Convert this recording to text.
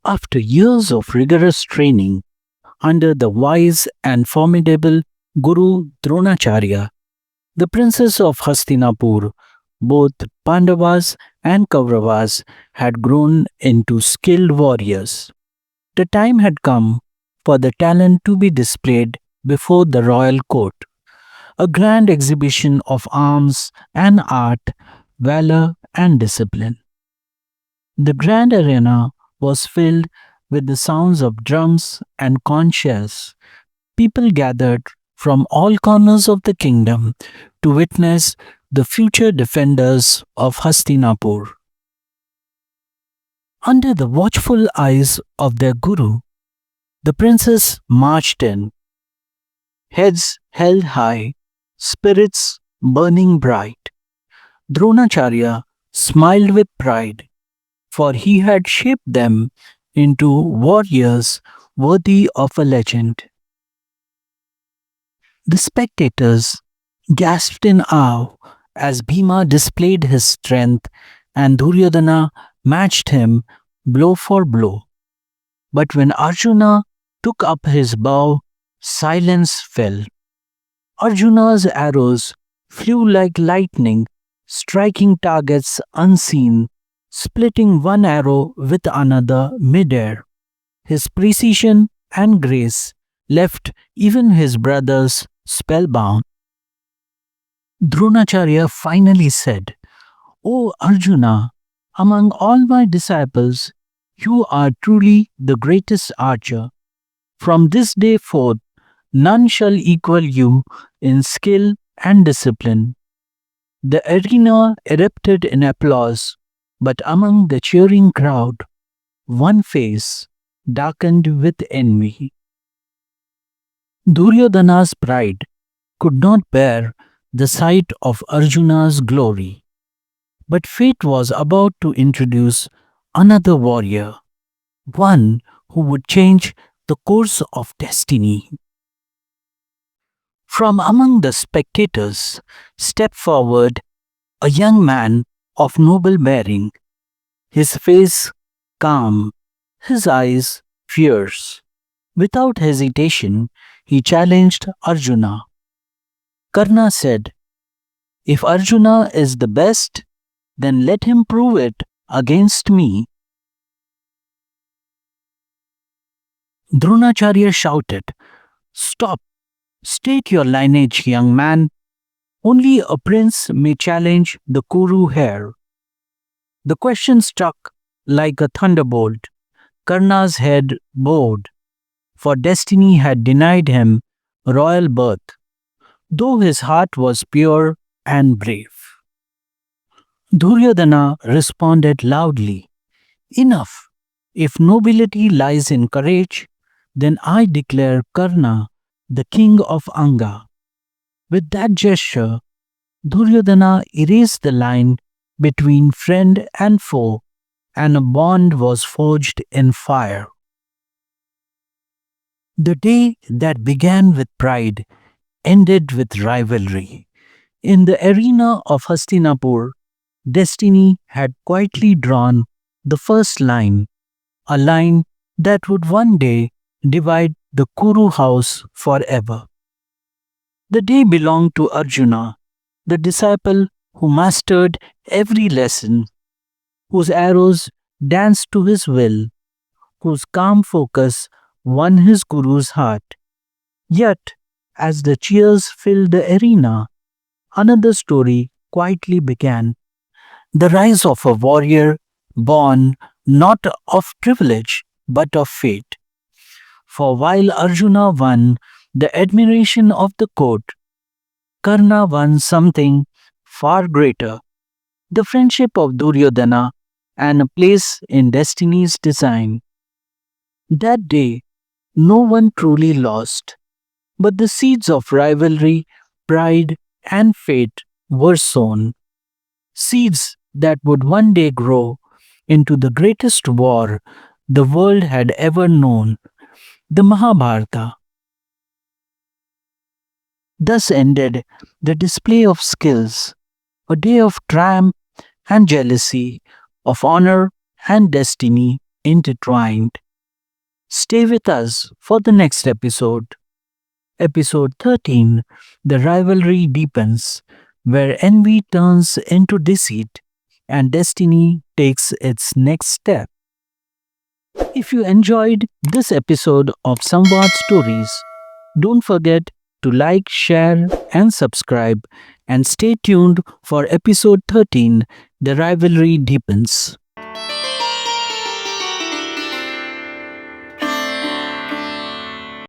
After years of rigorous training under the wise and formidable Guru Dronacharya, the princes of Hastinapur, both Pandavas and Kauravas, had grown into skilled warriors. The time had come for the talent to be displayed before the royal court. A grand exhibition of arms and art, valor and discipline. The grand arena was filled with the sounds of drums and conch shells. People gathered from all corners of the kingdom to witness the future defenders of Hastinapur. Under the watchful eyes of their guru, the princes marched in, heads held high, spirits burning bright. Dronacharya smiled with pride, for he had shaped them into warriors worthy of a legend. The spectators gasped in awe as Bhima displayed his strength and Duryodhana matched him blow for blow. But when Arjuna took up his bow, silence fell. Arjuna's arrows flew like lightning, striking targets unseen, splitting one arrow with another midair. His precision and grace left even his brothers spellbound. Dronacharya finally said, "O Arjuna, among all my disciples, you are truly the greatest archer. From this day forth, none shall equal you in skill and discipline." The arena erupted in applause, but among the cheering crowd, one face darkened with envy. Duryodhana's pride could not bear the sight of Arjuna's glory. But fate was about to introduce another warrior, one who would change the course of destiny. From among the spectators stepped forward a young man of noble bearing, his face calm, his eyes fierce. Without hesitation, he challenged Arjuna. Karna said, "If Arjuna is the best, then let him prove it against me." Dronacharya shouted, "Stop! State your lineage, young man. Only a prince may challenge the Kuru heir." The question struck like a thunderbolt. Karna's head bowed, for destiny had denied him royal birth, though his heart was pure and brave. Duryodhana responded loudly, "Enough! If nobility lies in courage, then I declare Karna the king of Anga." With that gesture, Duryodhana erased the line between friend and foe, and a bond was forged in fire. The day that began with pride ended with rivalry. In the arena of Hastinapur, destiny had quietly drawn the first line, a line that would one day divide the Kuru house forever. The day belonged to Arjuna, the disciple who mastered every lesson, whose arrows danced to his will, whose calm focus won his guru's heart. Yet, as the cheers filled the arena, another story quietly began. The rise of a warrior born not of privilege but of fate. For while Arjuna won the admiration of the court, Karna won something far greater, the friendship of Duryodhana and a place in destiny's design. That day, no one truly lost, but the seeds of rivalry, pride, and fate were sown. Seeds that would one day grow into the greatest war the world had ever known, the Mahabharata. Thus ended the display of skills, a day of triumph and jealousy, of honor and destiny intertwined. Stay with us for the next episode. Episode 13: The Rivalry Deepens, where envy turns into deceit and destiny takes its next step. If you enjoyed this episode of Samvad Stories, don't forget to like, share, and subscribe, and stay tuned for episode 13: The Rivalry Deepens.